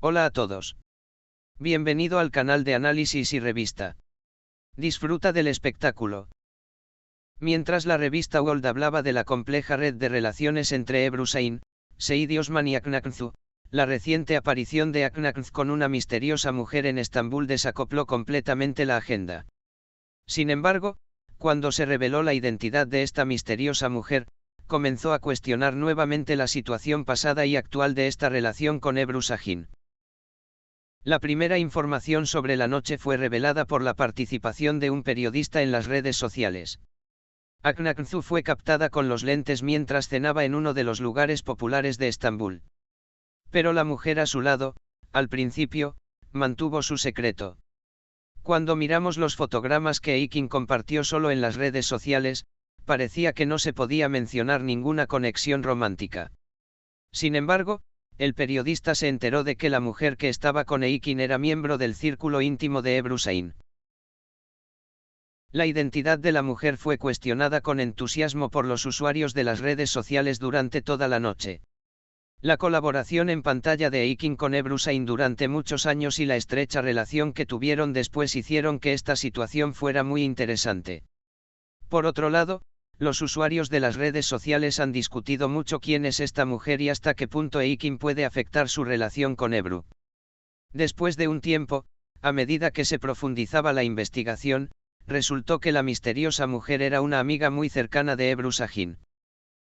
Hola a todos. Bienvenido al canal de análisis y revista. Disfruta del espectáculo. Mientras la revista World hablaba de la compleja red de relaciones entre Ebru Şahin, Said Osman y Aknaknzu, la reciente aparición de Aknaknzu con una misteriosa mujer en Estambul desacopló completamente la agenda. Sin embargo, cuando se reveló la identidad de esta misteriosa mujer, comenzó a cuestionar nuevamente la situación pasada y actual de esta relación con Ebru Şahin. La primera información sobre la noche fue revelada por la participación de un periodista en las redes sociales. Aknaknzu fue captada con los lentes mientras cenaba en uno de los lugares populares de Estambul. Pero la mujer a su lado, al principio, mantuvo su secreto. Cuando miramos los fotogramas que Eikin compartió solo en las redes sociales, parecía que no se podía mencionar ninguna conexión romántica. Sin embargo, el periodista se enteró de que la mujer que estaba con Eikin era miembro del círculo íntimo de Ebru Şahin. La identidad de la mujer fue cuestionada con entusiasmo por los usuarios de las redes sociales durante toda la noche. La colaboración en pantalla de Eikin con Ebru Şahin durante muchos años y la estrecha relación que tuvieron después hicieron que esta situación fuera muy interesante. Por otro lado, los usuarios de las redes sociales han discutido mucho quién es esta mujer y hasta qué punto Eikin puede afectar su relación con Ebru. Después de un tiempo, a medida que se profundizaba la investigación, resultó que la misteriosa mujer era una amiga muy cercana de Ebru Şahin.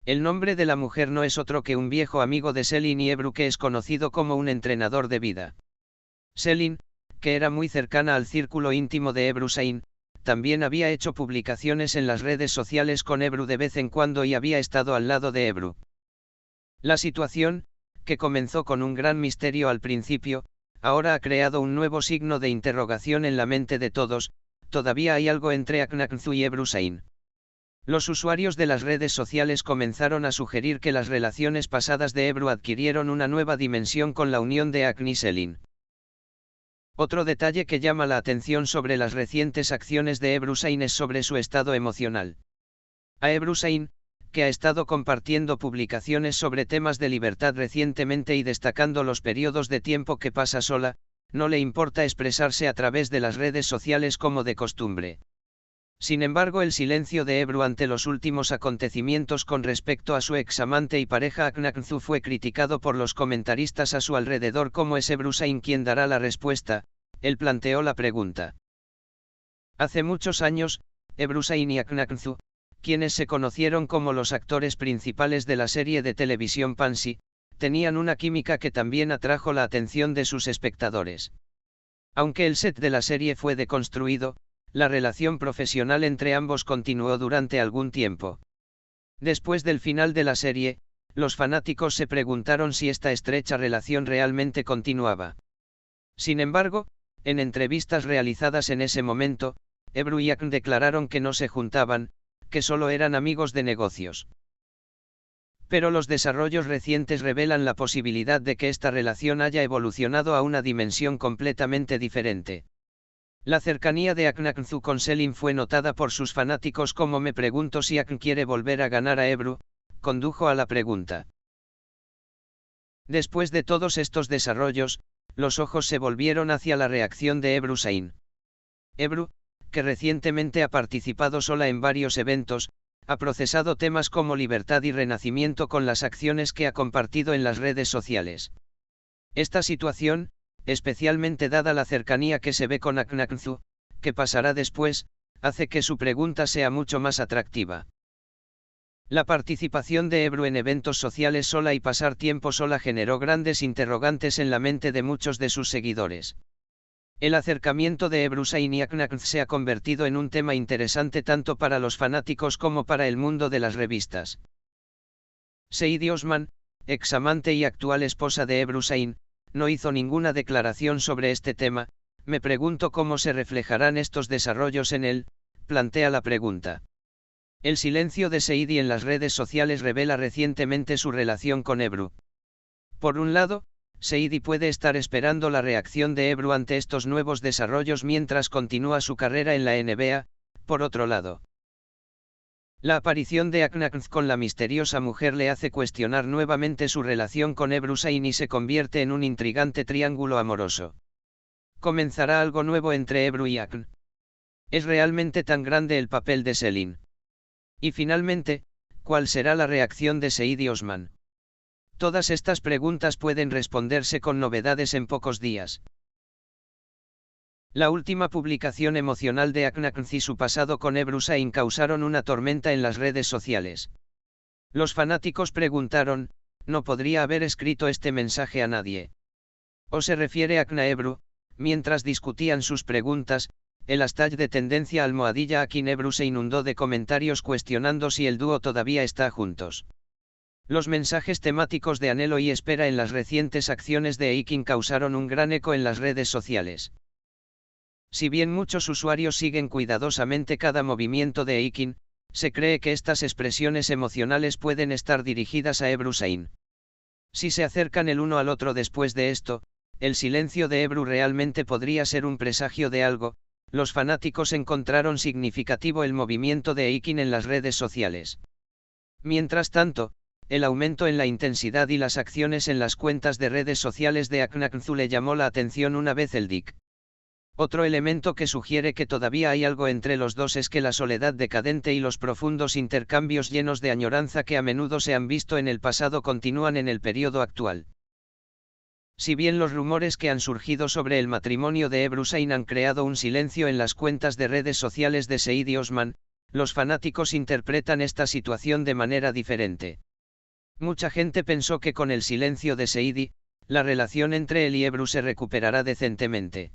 El nombre de la mujer no es otro que un viejo amigo de Selin y Ebru que es conocido como un entrenador de vida. Selin, que era muy cercana al círculo íntimo de Ebru Şahin, también había hecho publicaciones en las redes sociales con Ebru de vez en cuando y había estado al lado de Ebru. La situación, que comenzó con un gran misterio al principio, ahora ha creado un nuevo signo de interrogación en la mente de todos. Todavía hay algo entre Aknaknzu y Ebru Şahin. Los usuarios de las redes sociales comenzaron a sugerir que las relaciones pasadas de Ebru adquirieron una nueva dimensión con la unión de Akn y Selin. Otro detalle que llama la atención sobre las recientes acciones de Ebru Şahin es sobre su estado emocional. A Ebru Şahin, que ha estado compartiendo publicaciones sobre temas de libertad recientemente y destacando los periodos de tiempo que pasa sola, no le importa expresarse a través de las redes sociales como de costumbre. Sin embargo, el silencio de Ebru ante los últimos acontecimientos con respecto a su examante y pareja Aknaknzu fue criticado por los comentaristas a su alrededor. ¿Cómo es Ebru Şahin quien dará la respuesta? Él planteó la pregunta. Hace muchos años, Ebru Şahin y Aknaknzu, quienes se conocieron como los actores principales de la serie de televisión Pansy, tenían una química que también atrajo la atención de sus espectadores. Aunque el set de la serie fue deconstruido, la relación profesional entre ambos continuó durante algún tiempo. Después del final de la serie, los fanáticos se preguntaron si esta estrecha relación realmente continuaba. Sin embargo, en entrevistas realizadas en ese momento, Ebru y Akn declararon que no se juntaban, que solo eran amigos de negocios. Pero los desarrollos recientes revelan la posibilidad de que esta relación haya evolucionado a una dimensión completamente diferente. La cercanía de Aknaknzu con Selin fue notada por sus fanáticos. Como me pregunto si Akn quiere volver a ganar a Ebru, condujo a la pregunta. Después de todos estos desarrollos, los ojos se volvieron hacia la reacción de Ebru Şahin. Ebru, que recientemente ha participado sola en varios eventos, ha procesado temas como libertad y renacimiento con las acciones que ha compartido en las redes sociales. Esta situación, especialmente dada la cercanía que se ve con Aknaknzu, que pasará después, hace que su pregunta sea mucho más atractiva. La participación de Ebru en eventos sociales sola y pasar tiempo sola generó grandes interrogantes en la mente de muchos de sus seguidores. El acercamiento de Ebru Şahin y Aknaknzu se ha convertido en un tema interesante tanto para los fanáticos como para el mundo de las revistas. Said Osman, examante y actual esposa de Ebru Şahin, no hizo ninguna declaración sobre este tema. Me pregunto cómo se reflejarán estos desarrollos en él, plantea la pregunta. El silencio de Saidi en las redes sociales revela recientemente su relación con Ebru. Por un lado, Saidi puede estar esperando la reacción de Ebru ante estos nuevos desarrollos mientras continúa su carrera en la NBA. Por otro lado, La aparición de Aknakz con la misteriosa mujer le hace cuestionar nuevamente su relación con Ebrusain y se convierte en un intrigante triángulo amoroso. ¿Comenzará algo nuevo entre Ebru y Akn? ¿Es realmente tan grande el papel de Selin? Y finalmente, ¿cuál será la reacción de Seid y Osman? Todas estas preguntas pueden responderse con novedades en pocos días. La última publicación emocional de Aknakz y su pasado con Ebrusain causaron una tormenta en las redes sociales. Los fanáticos preguntaron, ¿no podría haber escrito este mensaje a nadie? ¿O se refiere a Akna Ebru? Mientras discutían sus preguntas, el hashtag de tendencia almohadilla Akin Ebru se inundó de comentarios cuestionando si el dúo todavía está juntos. Los mensajes temáticos de anhelo y espera en las recientes acciones de Eikin causaron un gran eco en las redes sociales. Si bien muchos usuarios siguen cuidadosamente cada movimiento de Eikin, se cree que estas expresiones emocionales pueden estar dirigidas a Ebrusain. Si se acercan el uno al otro después de esto, el silencio de Ebru realmente podría ser un presagio de algo. Los fanáticos encontraron significativo el movimiento de Eikin en las redes sociales. Mientras tanto, el aumento en la intensidad y las acciones en las cuentas de redes sociales de Aknakz le llamó la atención una vez el Dick. Otro elemento que sugiere que todavía hay algo entre los dos es que la soledad decadente y los profundos intercambios llenos de añoranza que a menudo se han visto en el pasado continúan en el periodo actual. Si bien los rumores que han surgido sobre el matrimonio de Ebrusain han creado un silencio en las cuentas de redes sociales de Seid y Osman, los fanáticos interpretan esta situación de manera diferente. Mucha gente pensó que con el silencio de Seid, la relación entre él y Ebru se recuperará decentemente.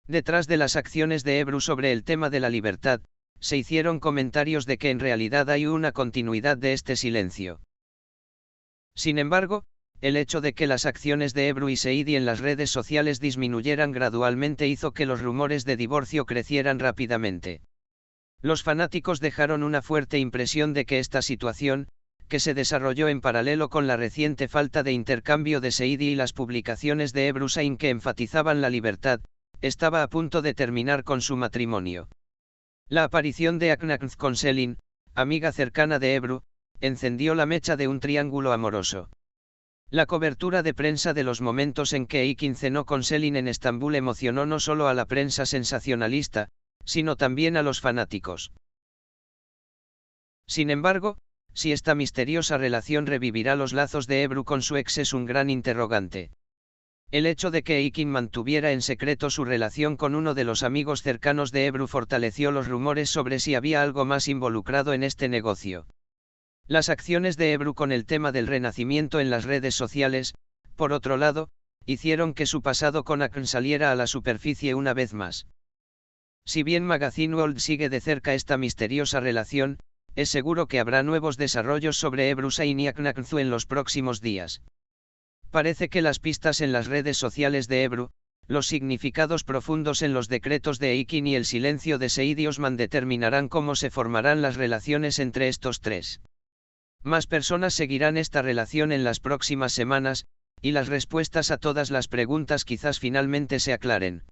Detrás de las acciones de Ebru sobre el tema de la libertad, se hicieron comentarios de que en realidad hay una continuidad de este silencio. Sin embargo, el hecho de que las acciones de Ebru y Seidi en las redes sociales disminuyeran gradualmente hizo que los rumores de divorcio crecieran rápidamente. Los fanáticos dejaron una fuerte impresión de que esta situación, que se desarrolló en paralelo con la reciente falta de intercambio de Seidi y las publicaciones de Ebrusain que enfatizaban la libertad, estaba a punto de terminar con su matrimonio. La aparición de Aknakz con Selin, amiga cercana de Ebru, encendió la mecha de un triángulo amoroso. La cobertura de prensa de los momentos en que Eikin cenó con Selin en Estambul emocionó no solo a la prensa sensacionalista, sino también a los fanáticos. Sin embargo, si esta misteriosa relación revivirá los lazos de Ebru con su ex es un gran interrogante. El hecho de que Eikin mantuviera en secreto su relación con uno de los amigos cercanos de Ebru fortaleció los rumores sobre si había algo más involucrado en este negocio. Las acciones de Ebru con el tema del renacimiento en las redes sociales, por otro lado, hicieron que su pasado con Akn saliera a la superficie una vez más. Si bien Magazine World sigue de cerca esta misteriosa relación, es seguro que habrá nuevos desarrollos sobre Ebrusain y Aknakz en los próximos días. Parece que las pistas en las redes sociales de Ebru, los significados profundos en los decretos de Eikin y el silencio de Seid y Osman determinarán cómo se formarán las relaciones entre estos tres. Más personas seguirán esta relación en las próximas semanas, y las respuestas a todas las preguntas quizás finalmente se aclaren.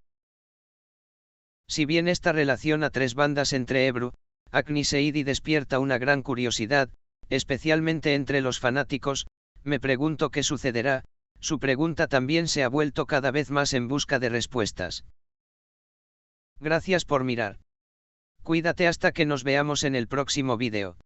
Si bien esta relación a tres bandas entre Ebru, Akn y Seidi despierta una gran curiosidad, especialmente entre los fanáticos, me pregunto qué sucederá. Su pregunta también se ha vuelto cada vez más en busca de respuestas. Gracias por mirar. Cuídate hasta que nos veamos en el próximo vídeo.